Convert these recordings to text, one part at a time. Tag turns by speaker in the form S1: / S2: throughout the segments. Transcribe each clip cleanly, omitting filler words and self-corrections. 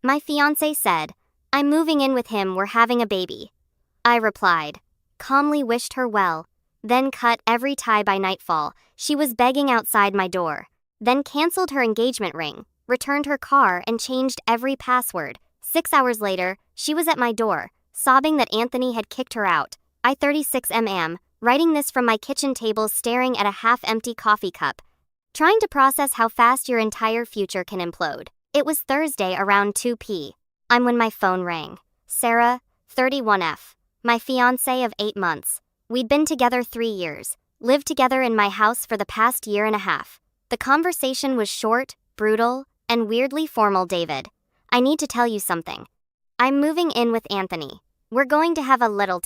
S1: My fiancé said, "I'm moving in with him, we're having a baby." I replied, calmly wished her well, then cut every tie by nightfall. She was begging outside my door, then canceled her engagement ring, returned her car, and changed every password. 6 hours later, she was at my door, sobbing that Anthony had kicked her out. I 36 writing this from my kitchen table, staring at a half-empty coffee cup, trying to process how fast your entire future can implode. It was Thursday around 2 p.m. when my phone rang. Sarah, 31F, my fiancé of 8 months. We'd been together 3 years, lived together in my house for the past year and a half. The conversation was short, brutal, and weirdly formal. "David, I need to tell you something. I'm moving in with Anthony. We're going to have a little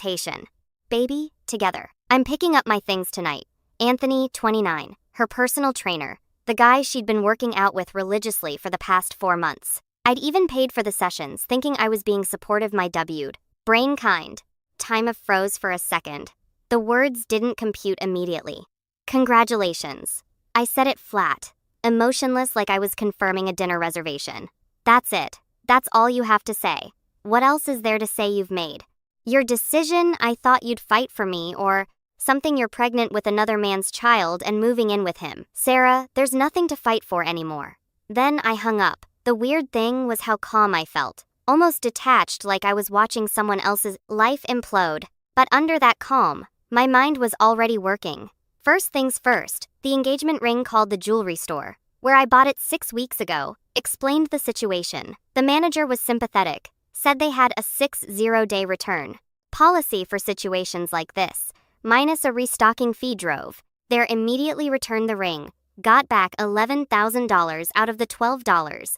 S1: baby together. I'm picking up my things tonight." Anthony, 29, her personal trainer, the guy she'd been working out with religiously for the past 4 months. I'd even paid for the sessions, thinking I was being supportive. My brain kind. Time of froze for a second. The words didn't compute immediately. "Congratulations." I said it flat, emotionless, like I was confirming a dinner reservation. "That's it. That's all you have to say. What else is there to say? You've made your decision. I thought you'd fight for me or something. You're pregnant with another man's child and moving in with him." "Sarah, there's nothing to fight for anymore." Then I hung up. The weird thing was how calm I felt, almost detached, like I was watching someone else's life implode. But under that calm, my mind was already working. First things first, the engagement ring. Called the jewelry store, where I bought it 6 weeks ago, explained the situation. The manager was sympathetic, said they had a 60-day return policy for situations like this, minus a restocking fee. Drove there, immediately returned the ring, got back $11,000 out of the $12,000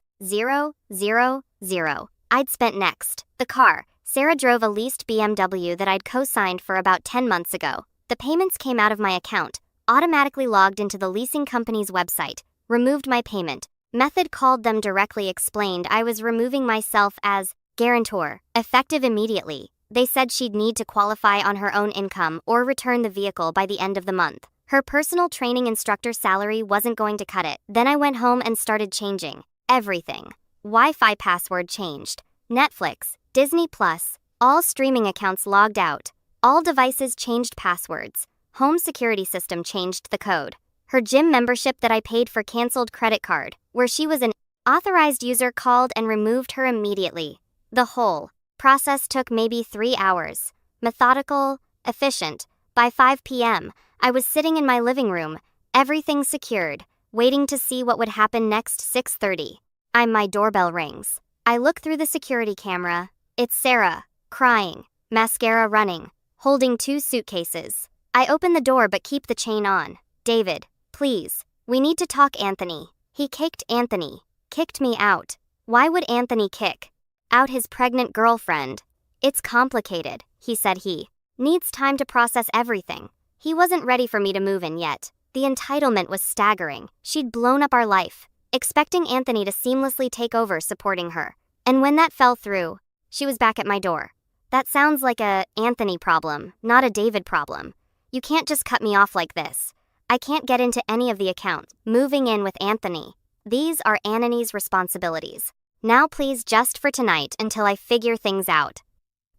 S1: I'd spent. Next, the car. Sarah drove a leased BMW that I'd co-signed for about 10 months ago. The payments came out of my account, automatically logged into the leasing company's website, removed my payment method, called them directly, explained I was removing myself as guarantor, effective immediately. They said she'd need to qualify on her own income or return the vehicle by the end of the month. Her personal training instructor salary wasn't going to cut it. Then I went home and started changing everything. Wi-Fi password changed, Netflix, Disney Plus, all streaming accounts logged out, all devices changed passwords, home security system changed the code. Her gym membership that I paid for canceled, credit card, where she was an authorized user, called and removed her immediately. The whole process took maybe 3 hours. Methodical, efficient. By 5 p.m., I was sitting in my living room, everything secured, waiting to see what would happen next. 6:30. My doorbell rings. I look through the security camera. It's Sarah, crying, mascara running, holding 2 suitcases. I open the door but keep the chain on. "David, please, we need to talk. Anthony. He kicked me out." "Why would Anthony kick out his pregnant girlfriend?" "It's complicated," he said. "He needs time to process everything. He wasn't ready for me to move in yet." The entitlement was staggering. She'd blown up our life, expecting Anthony to seamlessly take over, supporting her. And when that fell through, she was back at my door. "That sounds like a Anthony problem, not a David problem. You can't just cut me off like this. I can't get into any of the accounts. Moving in with Anthony. These are Anthony's responsibilities. Now please, just for tonight until I figure things out."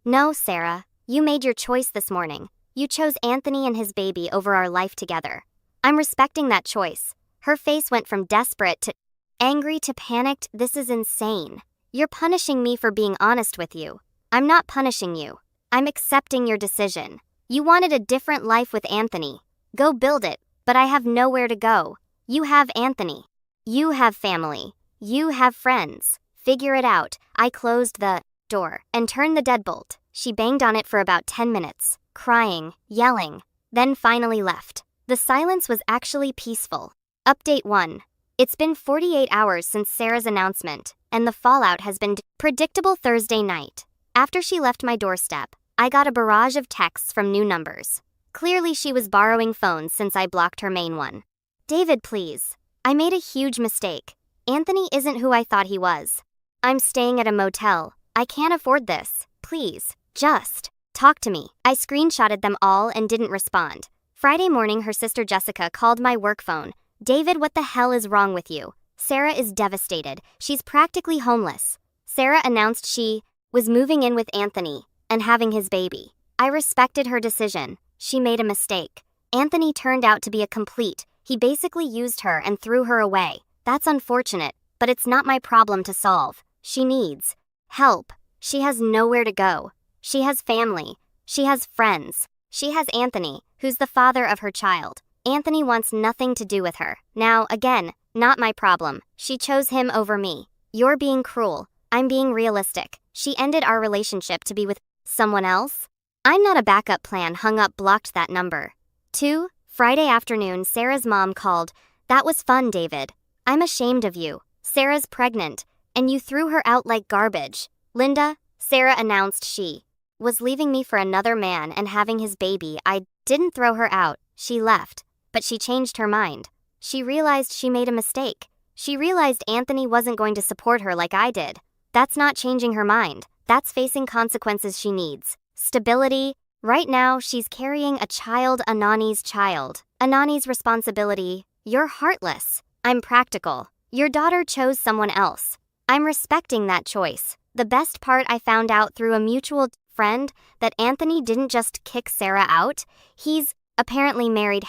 S1: "No, Sarah, you made your choice this morning. You chose Anthony and his baby over our life together. I'm respecting that choice." Her face went from desperate to angry to panicked. "This is insane. You're punishing me for being honest with you." "I'm not punishing you. I'm accepting your decision. You wanted a different life with Anthony. Go build it, but I have nowhere to go. You have Anthony. You have family. You have friends. Figure it out." I closed the door and turned the deadbolt. She banged on it for about 10 minutes, crying, yelling, then finally left. The silence was actually peaceful. Update 1. It's been 48 hours since Sarah's announcement, and the fallout has been predictable. Thursday night, after she left my doorstep, I got a barrage of texts from new numbers. Clearly she was borrowing phones since I blocked her main one. "David, please. I made a huge mistake. Anthony isn't who I thought he was. I'm staying at a motel. I can't afford this. Please, just talk to me." I screenshotted them all and didn't respond. Friday morning, her sister Jessica called my work phone. "David, what the hell is wrong with you? Sarah is devastated. She's practically homeless." Sarah announced she was moving in with Anthony and having his baby. I respected her decision. She made a mistake. Anthony turned out to be a complete. He basically used her and threw her away. That's unfortunate, but it's not my problem to solve. She needs help. She has nowhere to go. She has family. She has friends. She has Anthony, who's the father of her child. Anthony wants nothing to do with her. Now, again, not my problem. She chose him over me. You're being cruel. I'm being realistic. She ended our relationship to be with someone else? I'm not a backup plan. Hung up, blocked that number. 2. Friday afternoon, Sarah's mom called. That was fun, David. I'm ashamed of you. Sarah's pregnant, and you threw her out like garbage. Linda, Sarah announced she was leaving me for another man and having his baby. I didn't throw her out. She left, but she changed her mind. She realized she made a mistake. She realized Anthony wasn't going to support her like I did. That's not changing her mind. That's facing consequences. She needs stability. Right now, she's carrying a child, Anani's child. Anani's responsibility. You're heartless. I'm practical. Your daughter chose someone else. I'm respecting that choice. The best part, I found out through a mutual friend that Anthony didn't just kick Sarah out. He's apparently married.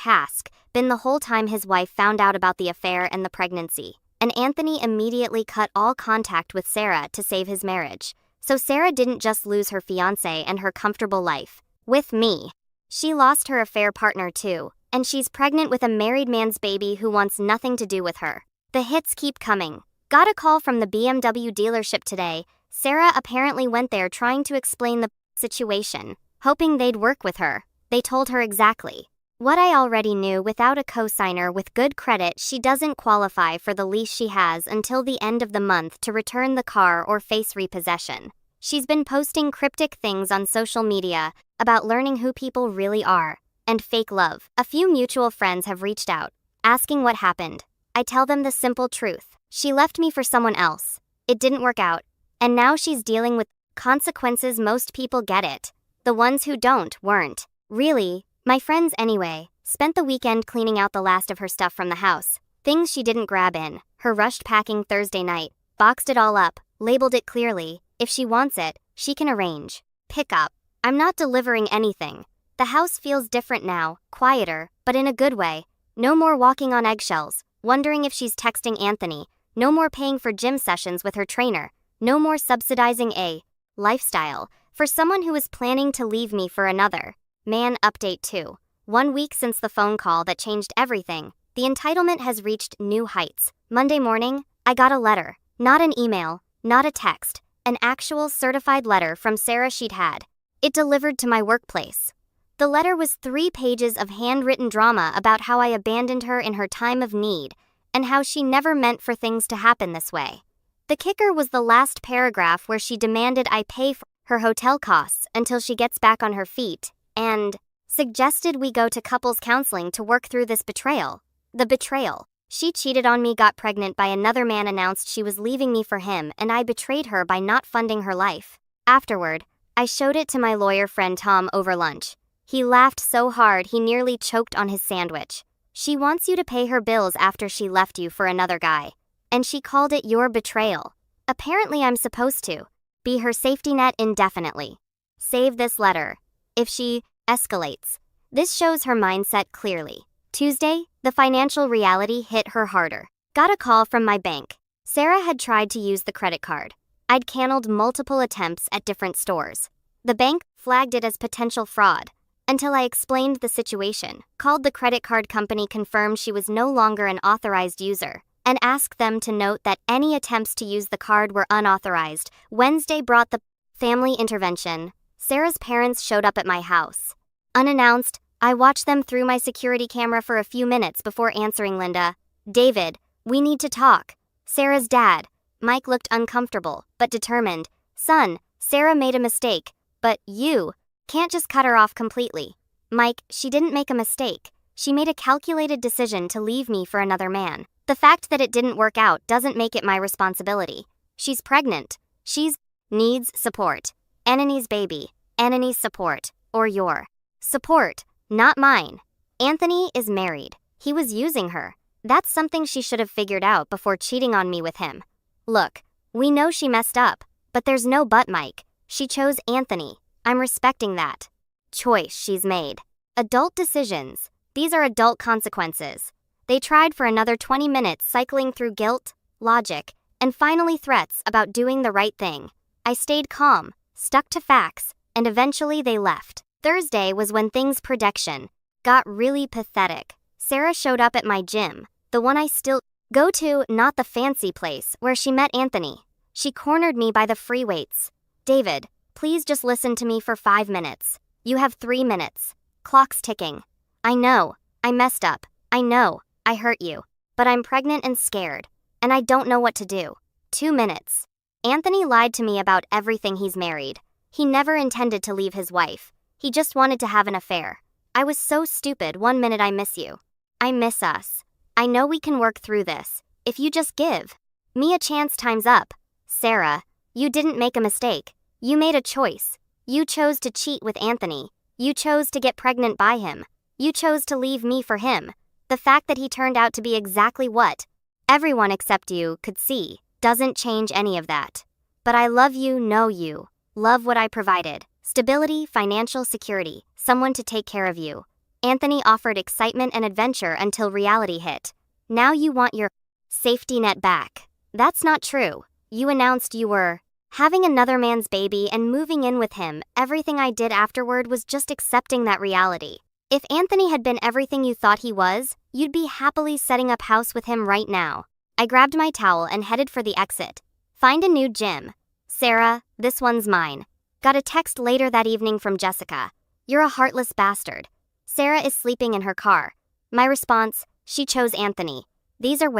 S1: Been the whole time his wife found out about the affair and the pregnancy. And Anthony immediately cut all contact with Sarah to save his marriage. So Sarah didn't just lose her fiancé and her comfortable life with me. She lost her affair partner too. And she's pregnant with a married man's baby who wants nothing to do with her. The hits keep coming. Got a call from the BMW dealership today. Sarah apparently went there trying to explain the situation, hoping they'd work with her. They told her exactly what I already knew. Without a cosigner with good credit, she doesn't qualify for the lease. She has until the end of the month to return the car or face repossession. She's been posting cryptic things on social media about learning who people really are and fake love. A few mutual friends have reached out, asking what happened. I tell them the simple truth. She left me for someone else. It didn't work out. And now she's dealing with consequences. Most people get it. The ones who don't weren't. Really, my friends anyway, spent the weekend cleaning out the last of her stuff from the house. Things she didn't grab in. Her rushed packing Thursday night. Boxed it all up, labeled it clearly. If she wants it, she can arrange pick up. I'm not delivering anything. The house feels different now, quieter, but in a good way. No more walking on eggshells, wondering if she's texting Anthony. No more paying for gym sessions with her trainer. No more subsidizing a lifestyle for someone who is planning to leave me for another man. Update 2. 1 week since the phone call that changed everything. The entitlement has reached new heights. Monday morning, I got a letter. Not an email, not a text. An actual certified letter from Sarah. She'd had it delivered to my workplace. The letter was 3 pages of handwritten drama about how I abandoned her in her time of need and how she never meant for things to happen this way. The kicker was the last paragraph where she demanded I pay for her hotel costs until she gets back on her feet and suggested we go to couples counseling to work through this betrayal. The betrayal. She cheated on me, got pregnant by another man, announced she was leaving me for him, and I betrayed her by not funding her life. Afterward, I showed it to my lawyer friend Tom over lunch. He laughed so hard he nearly choked on his sandwich. She wants you to pay her bills after she left you for another guy. And she called it your betrayal. Apparently I'm supposed to be her safety net indefinitely. Save this letter. If she escalates. This shows her mindset clearly. Tuesday, the financial reality hit her harder. Got a call from my bank. Sarah had tried to use the credit card. I'd canceled multiple attempts at different stores. The bank flagged it as potential fraud. Until I explained the situation, called the credit card company, confirmed she was no longer an authorized user, and asked them to note that any attempts to use the card were unauthorized. Wednesday brought the family intervention. Sarah's parents showed up at my house. Unannounced, I watched them through my security camera for a few minutes before answering. Linda, David, we need to talk. Sarah's dad. Mike looked uncomfortable, but determined. Son, Sarah made a mistake, but you can't just cut her off completely. Mike, she didn't make a mistake. She made a calculated decision to leave me for another man. The fact that it didn't work out doesn't make it my responsibility. She's pregnant. She's needs support. Anani's baby. Anani's support. Or your support, not mine. Anthony is married. He was using her. That's something she should have figured out before cheating on me with him. Look, we know she messed up, But there's no but, Mike. She chose Anthony. I'm respecting that choice she's made. Adult decisions. These are adult consequences. They tried for another 20 minutes, cycling through guilt, logic, and finally threats about doing the right thing. I stayed calm, stuck to facts, and eventually they left. Thursday was when things production got really pathetic. Sarah showed up at my gym, the one I still go to, not the fancy place where she met Anthony. She cornered me by the free weights. David, please just listen to me for 5 minutes. You have 3 minutes. Clock's ticking. I know, I messed up. I know, I hurt you. But I'm pregnant and scared. And I don't know what to do. 2 minutes. Anthony lied to me about everything. He's married. He never intended to leave his wife. He just wanted to have an affair. I was so stupid. 1 minute. I miss you. I miss us. I know we can work through this. If you just give me a chance. Time's up. Sarah, you didn't make a mistake. You made a choice. You chose to cheat with Anthony. You chose to get pregnant by him. You chose to leave me for him. The fact that he turned out to be exactly what everyone except you could see doesn't change any of that. But I love you. Know you love what I provided. Stability, financial security, someone to take care of you. Anthony offered excitement and adventure until reality hit. Now you want your safety net back. That's not true. You announced you were having another man's baby and moving in with him. Everything I did afterward was just accepting that reality. If Anthony had been everything you thought he was, you'd be happily setting up house with him right now. I grabbed my towel and headed for the exit. Find a new gym. Sarah, this one's mine. Got a text later that evening from Jessica. You're a heartless bastard. Sarah is sleeping in her car. My response, she chose Anthony. These are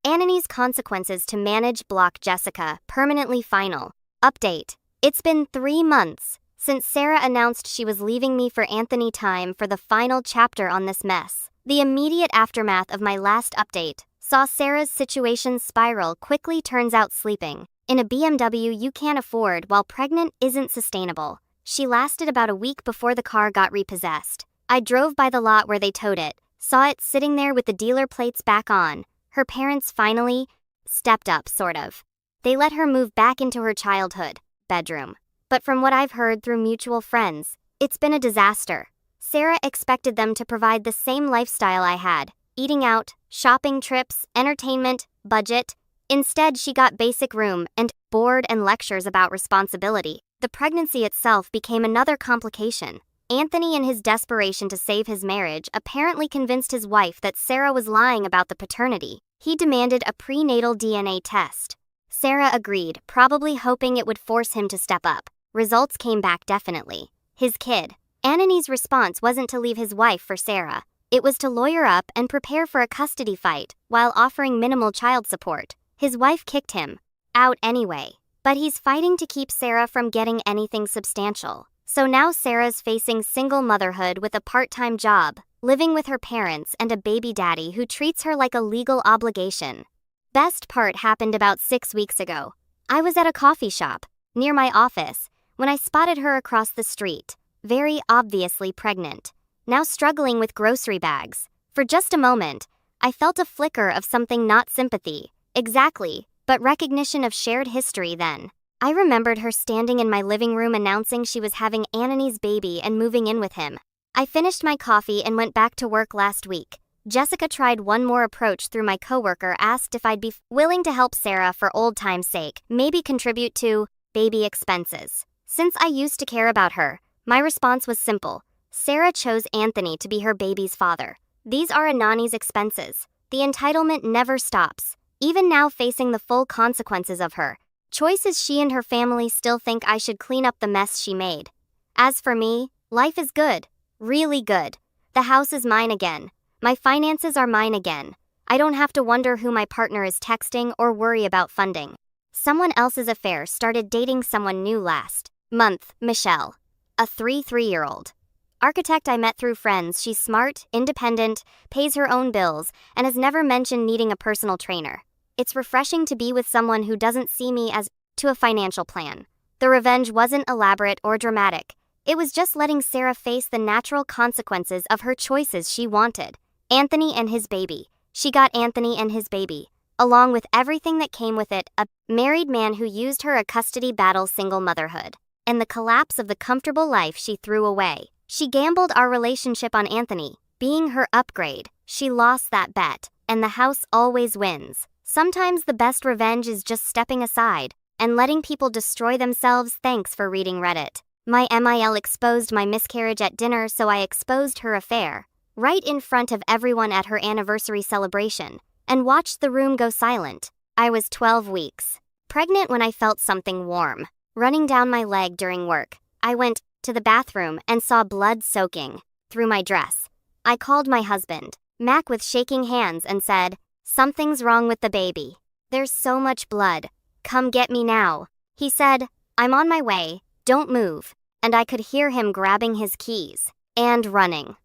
S1: Anthony's consequences to manage. Block Jessica, permanently final. Update. It's been 3 months since Sarah announced she was leaving me for Anthony. Time for the final chapter on this mess. The immediate aftermath of my last update saw Sarah's situation spiral quickly. Turns out sleeping in a BMW you can't afford while pregnant isn't sustainable. She lasted about a week before the car got repossessed. I drove by the lot where they towed it, saw it sitting there with the dealer plates back on. Her parents finally stepped up, sort of. They let her move back into her childhood bedroom. But from what I've heard through mutual friends, it's been a disaster. Sarah expected them to provide the same lifestyle I had: eating out, shopping trips, entertainment, budget. Instead, she got basic room and board and lectures about responsibility. The pregnancy itself became another complication. Anthony, in his desperation to save his marriage, apparently convinced his wife that Sarah was lying about the paternity. He demanded a prenatal DNA test. Sarah agreed, probably hoping it would force him to step up. Results came back definitely his kid. Anthony's response wasn't to leave his wife for Sarah. It was to lawyer up and prepare for a custody fight while offering minimal child support. His wife kicked him out anyway, but he's fighting to keep Sarah from getting anything substantial. So now Sarah's facing single motherhood with a part-time job, living with her parents and a baby daddy who treats her like a legal obligation. Best part happened about 6 weeks ago. I was at a coffee shop near my office when I spotted her across the street, very obviously pregnant, now struggling with grocery bags. For just a moment, I felt a flicker of something, not sympathy, exactly, but recognition of shared history. Then I remembered her standing in my living room announcing she was having Anthony's baby and moving in with him. I finished my coffee and went back to work last week. Jessica tried one more approach through my coworker, asked if I'd be willing to help Sarah for old time's sake, maybe contribute to baby expenses. Since I used to care about her, my response was simple. Sarah chose Anthony to be her baby's father. These are Anani's expenses. The entitlement never stops. Even now, facing the full consequences of her choices, she and her family still think I should clean up the mess she made. As for me, life is good. Really good. The house is mine again. My finances are mine again. I don't have to wonder who my partner is texting or worry about funding someone else's affair. Started dating someone new last month, Michelle, a 3-year-old architect I met through friends. She's smart, independent, pays her own bills, and has never mentioned needing a personal trainer. It's refreshing to be with someone who doesn't see me as to a financial plan. The revenge wasn't elaborate or dramatic. It was just letting Sarah face the natural consequences of her choices. She wanted Anthony and his baby. She got Anthony and his baby. along with everything that came with it, a married man who used her, a custody battle, single motherhood, and the collapse of the comfortable life she threw away. She gambled our relationship on Anthony being her upgrade. She lost that bet, and the house always wins. Sometimes the best revenge is just stepping aside and letting people destroy themselves. Thanks for reading Reddit. My MIL exposed my miscarriage at dinner, so I exposed her affair right in front of everyone at her anniversary celebration and watched the room go silent. I was 12 weeks pregnant when I felt something warm running down my leg during work. I went to the bathroom and saw blood soaking through my dress. I called my husband, Mac, with shaking hands and said, "Something's wrong with the baby. There's so much blood. Come get me now." He said, "I'm on my way, don't move," and I could hear him grabbing his keys and running.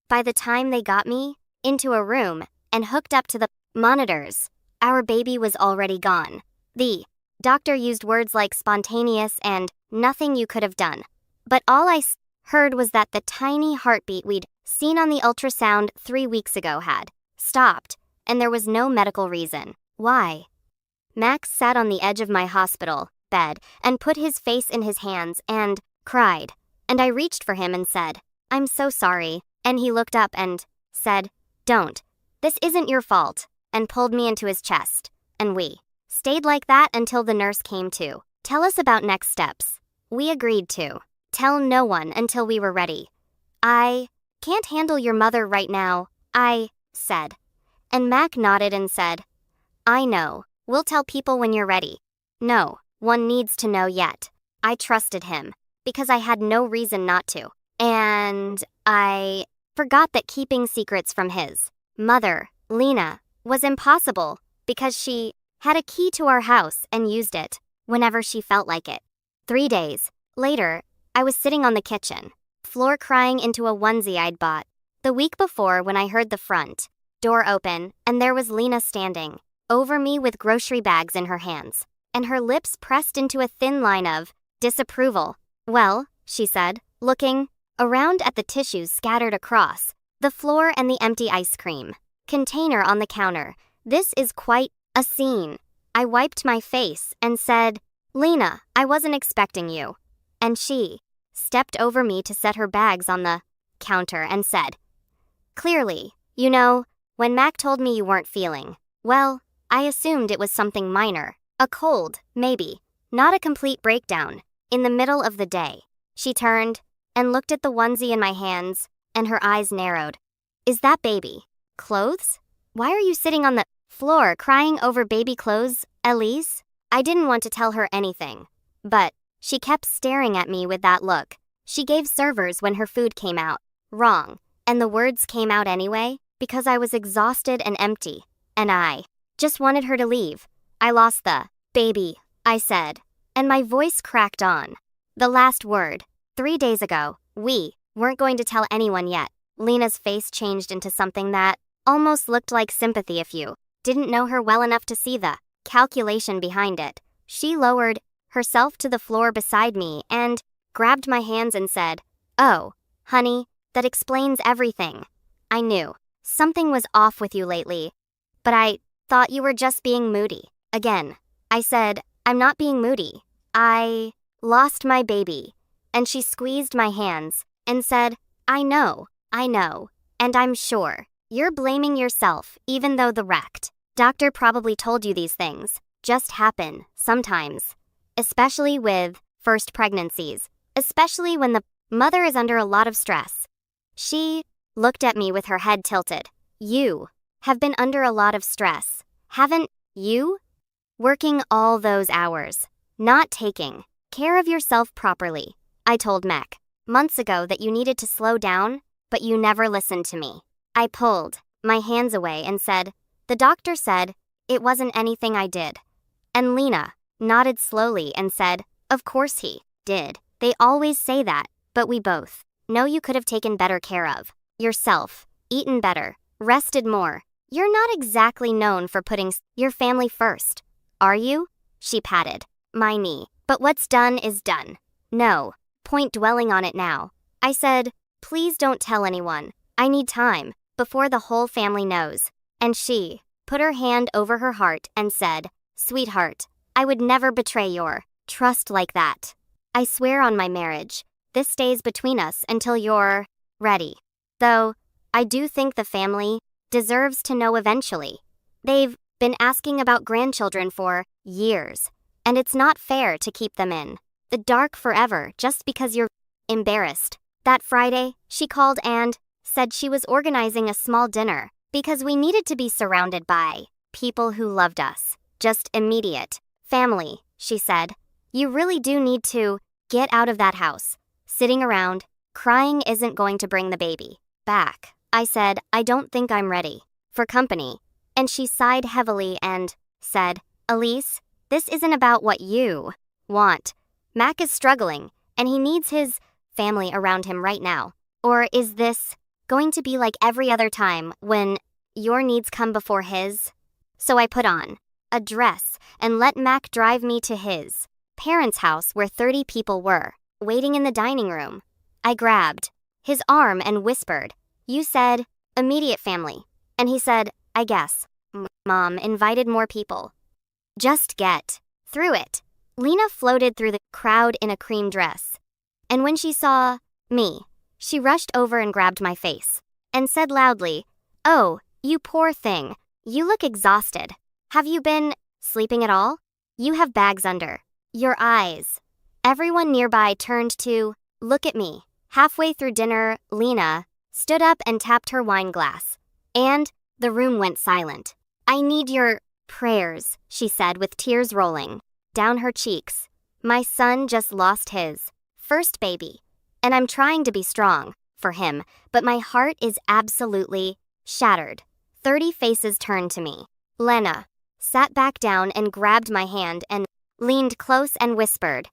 S1: By the time they got me into a room and hooked up to the monitors, our baby was already gone. The doctor used words like spontaneous and nothing you could have done. But all I heard was that the tiny heartbeat we'd seen on the ultrasound 3 weeks ago had stopped, and there was no medical reason why. Max sat on the edge of my hospital bed and put his face in his hands and cried. And I reached for him and said, "I'm so sorry." And he looked up and said, "Don't. This isn't your fault," and pulled me into his chest. And we stayed like that until the nurse came to tell us about next steps. We agreed to tell no one until we were ready. "I can't handle your mother right now," I said. And Mac nodded and said, "I know. We'll tell people when you're ready." No one needs to know yet. I trusted him because I had no reason not to. And I forgot that keeping secrets from his mother, Lena, was impossible because she had a key to our house and used it whenever she felt like it. 3 days later, I was sitting on the kitchen floor crying into a onesie I'd bought the week before when I heard the front door open, and there was Lena standing over me with grocery bags in her hands, and her lips pressed into a thin line of disapproval. "Well," she said, looking around at the tissues scattered across the floor and the empty ice cream container on the counter, "this is quite a scene." I wiped my face and said, "Lena, I wasn't expecting you." And she stepped over me to set her bags on the counter and said, "Clearly, you know, when Mac told me you weren't feeling well, I assumed it was something minor. A cold, maybe. Not a complete breakdown. In the middle of the day." She turned and looked at the onesie in my hands, and her eyes narrowed. "Is that baby clothes? Why are you sitting on the floor crying over baby clothes, Elise?" I didn't want to tell her anything, but she kept staring at me with that look. She gave servers when her food came out wrong, and the words came out anyway because I was exhausted and empty, and I just wanted her to leave. "I lost the baby," I said, and my voice cracked on. The last word. 3 days ago, we weren't going to tell anyone yet. Lena's face changed into something that almost looked like sympathy if you didn't know her well enough to see the calculation behind it. She lowered herself to the floor beside me and grabbed my hands and said, "Oh, honey, that explains everything. I knew something was off with you lately, but I thought you were just being moody." Again, I said, "I'm not being moody. I lost my baby." And she squeezed my hands and said, I know, and I'm sure you're blaming yourself even though the wrecked doctor probably told you these things just happen sometimes, especially with first pregnancies, especially when the mother is under a lot of stress." She looked at me with her head tilted. "You have been under a lot of stress, haven't you? Working all those hours, not taking care of yourself properly. I told Mac months ago that you needed to slow down, but you never listened to me." I pulled my hands away and said, "The doctor said it wasn't anything I did." And Lena nodded slowly and said, "Of course he did. They always say that, but we both know you could have taken better care of yourself, eaten better, rested more. You're not exactly known for putting your family first, are you?" She patted my knee. "But what's done is done. No point dwelling on it now." I said, "Please don't tell anyone. I need time before the whole family knows." And she put her hand over her heart, and said, "Sweetheart, I would never betray your trust like that. I swear on my marriage, this stays between us until you're ready. Though, I do think the family deserves to know eventually. They've been asking about grandchildren for years, and it's not fair to keep them in the dark forever just because you're embarrassed." That Friday, she called and said she was organizing a small dinner because we needed to be surrounded by people who loved us. Just immediate family, she said. "You really do need to get out of that house. Sitting around, crying isn't going to bring the baby back." I said, "I don't think I'm ready for company." And she sighed heavily and said, "Elise, this isn't about what you want. Mac is struggling, and he needs his family around him right now. Or is this going to be like every other time when your needs come before his?" So I put on a dress and let Mac drive me to his parents' house where 30 people were waiting in the dining room. I grabbed his arm and whispered, "You said immediate family." And he said, "I guess Mom invited more people. Just get through it." Lena floated through the crowd in a cream dress. And when she saw me, she rushed over and grabbed my face and said loudly, "Oh, you poor thing. You look exhausted. Have you been sleeping at all? You have bags under your eyes." Everyone nearby turned to look at me. Halfway through dinner, Lena stood up and tapped her wine glass, and the room went silent. "I need your prayers," she said with tears rolling down her cheeks. "My son just lost his first baby, and I'm trying to be strong for him, but my heart is absolutely shattered." 30 faces turned to me. Lena sat back down and grabbed my hand and leaned close and whispered,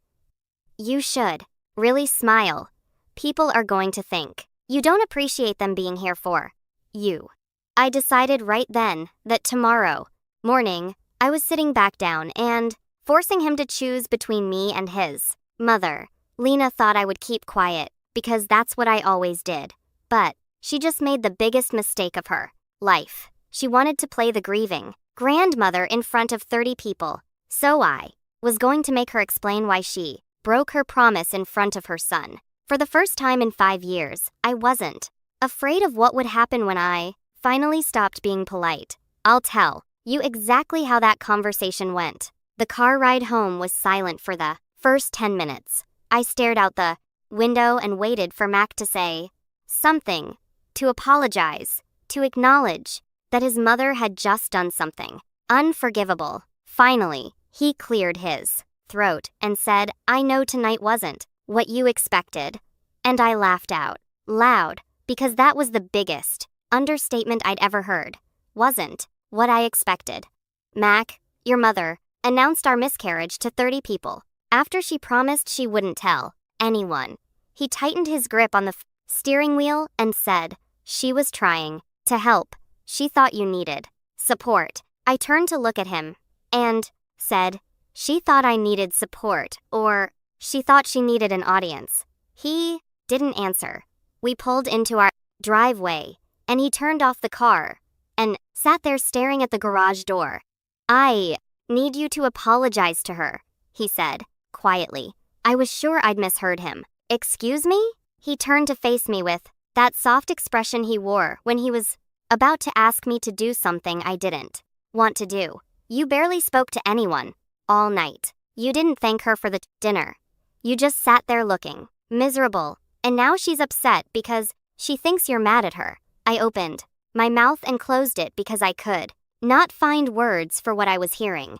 S1: "You should really smile. People are going to think you don't appreciate them being here for you." I decided right then that tomorrow morning I was sitting back down and forcing him to choose between me and his mother. Lena thought I would keep quiet because that's what I always did. But she just made the biggest mistake of her life. She wanted to play the grieving grandmother in front of 30 people. So I was going to make her explain why she broke her promise in front of her son. For the first time in 5 years, I wasn't afraid of what would happen when I finally stopped being polite. I'll tell you exactly how that conversation went. The car ride home was silent for the first 10 minutes. I stared out the window and waited for Mac to say something, to apologize, to acknowledge that his mother had just done something unforgivable. Finally, he cleared his throat and said, "I know tonight wasn't what you expected." And I laughed out loud because that was the biggest understatement I'd ever heard. Wasn't what I expected. "Mac, your mother announced our miscarriage to 30 people after she promised she wouldn't tell anyone." He tightened his grip on the steering wheel and said, "She was trying to help. She thought you needed support." I turned to look at him and said, "She thought I needed support, or she thought she needed an audience." He didn't answer. We pulled into our driveway, and he turned off the car and sat there staring at the garage door. "I need you to apologize to her," he said quietly. I was sure I'd misheard him. "Excuse me?" He turned to face me with that soft expression he wore when he was about to ask me to do something I didn't want to do. "You barely spoke to anyone all night. You didn't thank her for the dinner. You just sat there looking miserable, and now she's upset because she thinks you're mad at her." I opened my mouth and closed it because I could not find words for what I was hearing.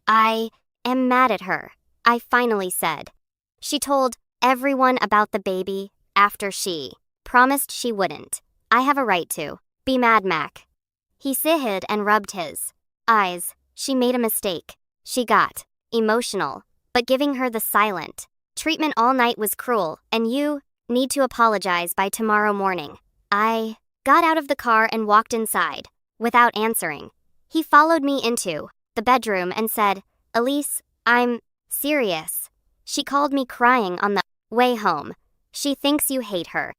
S1: "I am mad at her," I finally said. "She told everyone about the baby after she promised she wouldn't. I have a right to be mad, Mac." He sighed and rubbed his eyes. "She made a mistake." She got emotional, but giving her the silent treatment all night was cruel, and you need to apologize by tomorrow morning. I got out of the car and walked inside without answering. He followed me into the bedroom and said, "Elise, I'm serious. She called me crying on the way home. She thinks you hate her."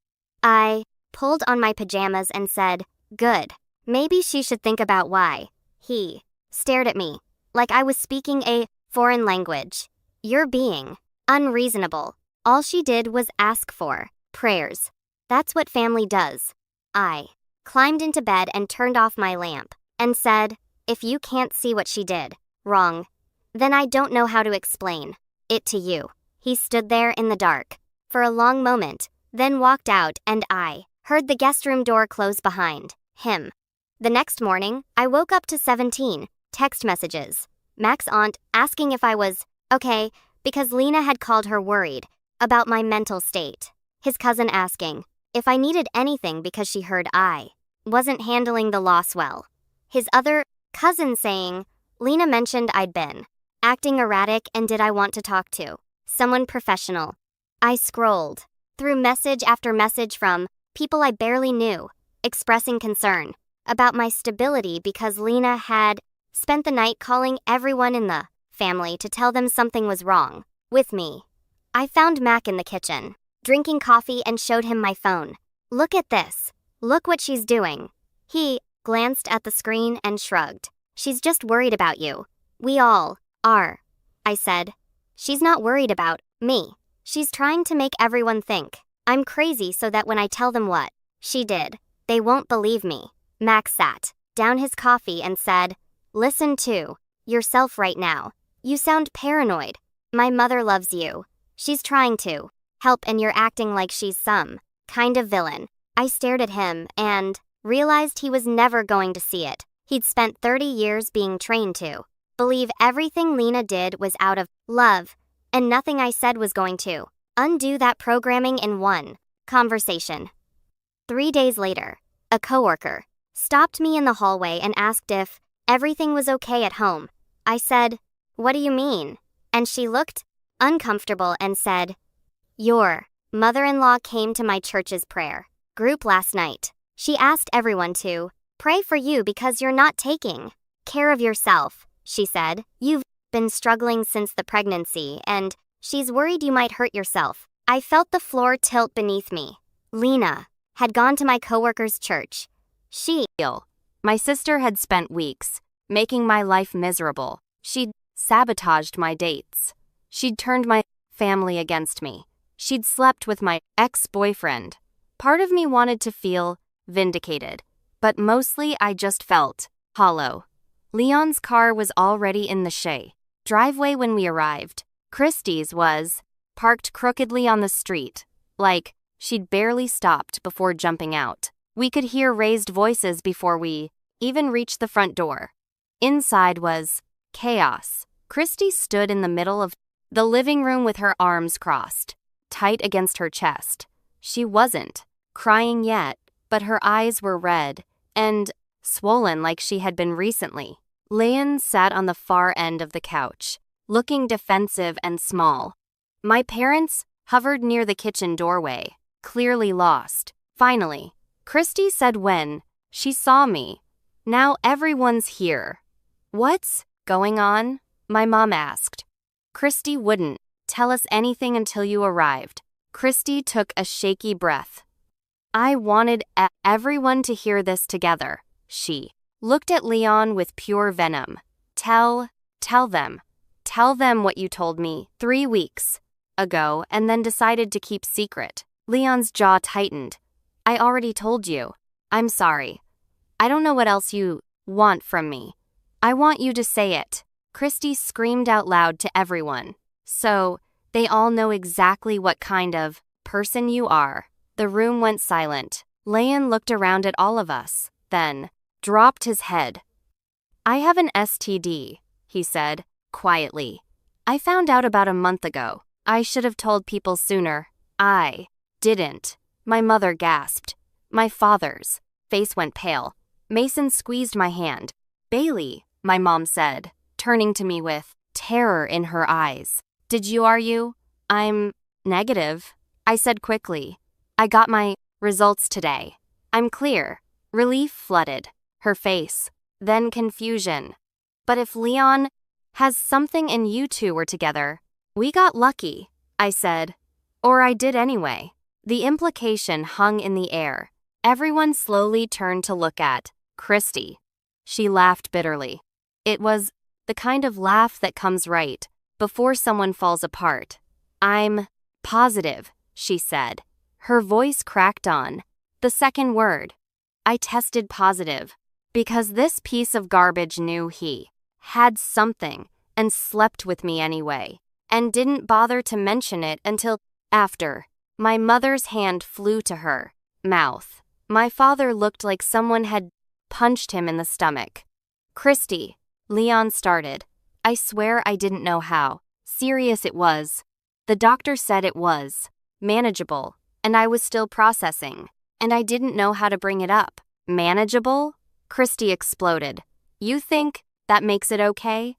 S1: I pulled on my pajamas and said, "Good. Maybe she should think about why He stared at me like I was speaking a foreign language. You're being unreasonable. All she did was ask for prayers. That's what family does. I climbed into bed and turned off my lamp and said, if you can't see what she did wrong, then I don't know how to explain it to you. He stood there in the dark for a long moment, then walked out, and I heard the guest room door close behind him. The next morning, I woke up to 17 text messages. Mac's aunt asking if I was okay because Lena had called her worried about my mental state. His cousin asking if I needed anything because she heard I wasn't handling the loss well. His other cousin saying Lena mentioned I'd been acting erratic and did I want to talk to someone professional. I scrolled through message after message from people I barely knew, expressing concern about my stability because Lena had spent the night calling everyone in the family to tell them something was wrong with me. I found Mac in the kitchen, drinking coffee, and showed him my phone. Look at this. Look what she's doing. He glanced at the screen and shrugged. She's just worried about you. We all are, I said. She's not worried about me. She's trying to make everyone think I'm crazy so that when I tell them what she did, they won't believe me. Max sat down his coffee and said, listen to yourself right now. You sound paranoid. My mother loves you. She's trying to help and you're acting like she's some kind of villain. I stared at him and realized he was never going to see it. He'd spent 30 years being trained to believe everything Lena did was out of love, and nothing I said was going to undo that programming in one conversation. 3 days later, a coworker stopped me in the hallway and asked if everything was okay at home. I said, what do you mean? And she looked uncomfortable and said, your mother-in-law came to my church's prayer group last night. She asked everyone to pray for you because you're not taking care of yourself, she said. You've been struggling since the pregnancy, and she's worried you might hurt yourself. I felt the floor tilt beneath me. Lena had gone to my coworker's church. My sister had spent weeks making my life miserable. She'd sabotaged my dates. She'd turned my family against me. She'd slept with my ex-boyfriend. Part of me wanted to feel vindicated, but mostly I just felt hollow. Leon's car was already in the driveway when we arrived. Christie's was parked crookedly on the street, like she'd barely stopped before jumping out. We could hear raised voices before we even reached the front door. Inside was chaos. Christie stood in the middle of the living room with her arms crossed, tight against her chest. She wasn't crying yet, but her eyes were red and swollen like she had been recently. Leon sat on the far end of the couch, looking defensive and small. My parents hovered near the kitchen doorway, clearly lost. Finally, Christie said when she saw me, now everyone's here. What's going on? My mom asked. Christie wouldn't tell us anything until you arrived. Christie took a shaky breath. I wanted everyone to hear this together. She looked at Leon with pure venom. Tell them what you told me 3 weeks ago and then decided to keep secret. Leon's jaw tightened. I already told you. I'm sorry. I don't know what else you want from me. I want you to say it. Christie screamed out loud to everyone. So they all know exactly what kind of person you are. The room went silent. Leon looked around at all of us, then dropped his head. I have an STD, he said, quietly. I found out about a month ago. I should have told people sooner. I didn't. My mother gasped. My father's face went pale. Mason squeezed my hand. Bailey, my mom said, turning to me with terror in her eyes. Did you argue? I'm negative, I said quickly. I got my results today. I'm clear. Relief flooded her face, then confusion. But if Leon has something and you two were together, we got lucky, I said. Or I did anyway. The implication hung in the air. Everyone slowly turned to look at Christie.
S2: She laughed bitterly. It was the kind of laugh that comes right before someone falls apart. I'm positive, she said. Her voice cracked on the second word. I tested positive because this piece of garbage knew he had something and slept with me anyway, and didn't bother to mention it until after. My mother's hand flew to her mouth. My father looked like someone had punched him in the stomach. Christy, Leon started. I swear I didn't know how serious it was. The doctor said it was manageable, and I was still processing, and I didn't know how to bring it up. Manageable? Christy exploded. You think that makes it okay?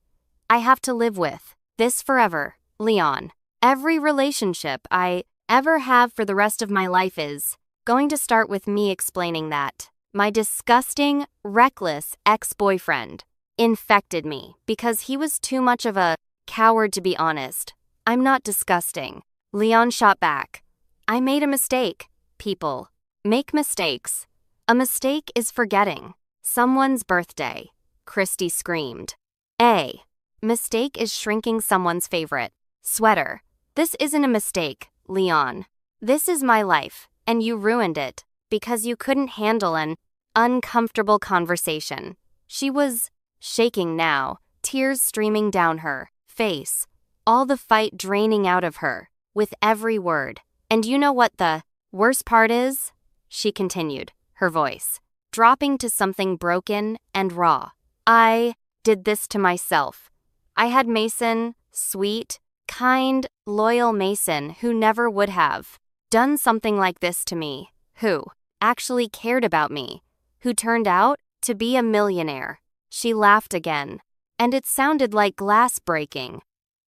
S2: I have to live with this forever, Leon. Every relationship I ever have for the rest of my life is going to start with me explaining that. My disgusting, reckless ex-boyfriend infected me because he was too much of a coward to be honest. I'm not disgusting. Leon shot back. I made a mistake. People make mistakes. A mistake is forgetting someone's birthday. Christy screamed. A mistake is shrinking someone's favorite sweater. This isn't a mistake, Leon. This is my life, and you ruined it because you couldn't handle an uncomfortable conversation. She was shaking now, tears streaming down her face, all the fight draining out of her with every word. And you know what the worst part is? She continued, her voice dropping to something broken and raw. I did this to myself. I had Mason, sweet, kind, loyal Mason who never would have done something like this to me, who actually cared about me, who turned out to be a millionaire. She laughed again, and it sounded like glass breaking.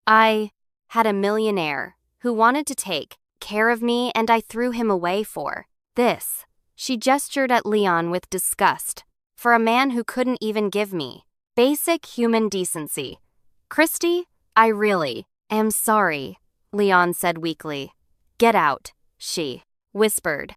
S2: I had a millionaire who wanted to take care of me, and I threw him away for this. She gestured at Leon with disgust. For a man who couldn't even give me basic human decency. Christy, I really am sorry, Leon said weakly. Get out, she whispered.